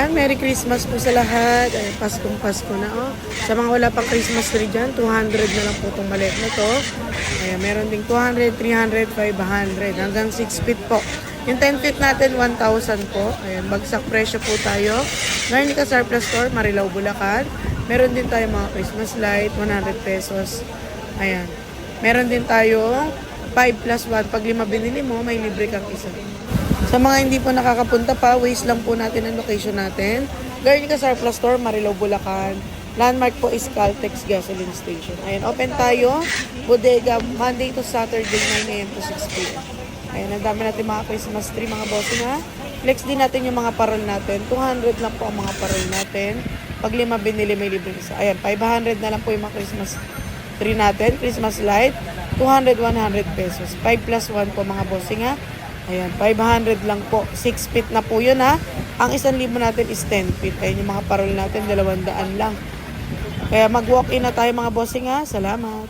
Ayan, Merry Christmas po sa lahat. Ayan, Pasko na oh. Sa mga wala pang Christmas tree dyan, 200 na lang po itong maliit na to. Ayan, meron ding 200, 300, 500. Hanggang 6 feet po. Yung 10 feet natin, 1,000 po. Ayan, bagsak presyo po tayo. Garnica Surplus Store, Marilao, Bulacan. Meron din tayo mga Christmas light, 100 pesos. Ayan. Meron din tayo 5 plus 1. Pag 5 binili mo, may libre kang isa. Sa mga hindi po nakakapunta pa, waste lang po natin ang location natin. Garnica Surplus Store, Marilao, Bulacan. Landmark po is Caltex Gasoline Station. Ayan, open tayo. Bodega, Monday to Saturday, 9 a.m. to 6 p.m. Ayan, ang dami natin mga Christmas tree, mga bossing ha. Flex din natin yung mga parol natin. 200 lang po ang mga parol natin. Pag 5 binili, may libre isa. Ayan, 500 na lang po yung mga Christmas tree natin. Christmas light, 200, 100 pesos. 5 plus 1 po mga bossing ha. Ayan, 500 lang po. 6 feet na po yun ha. Ang 1,000 natin is 10 feet. Ayan yung mga parol natin, 200 lang. Kaya mag-walk-in na tayo mga bossing ha. Salamat.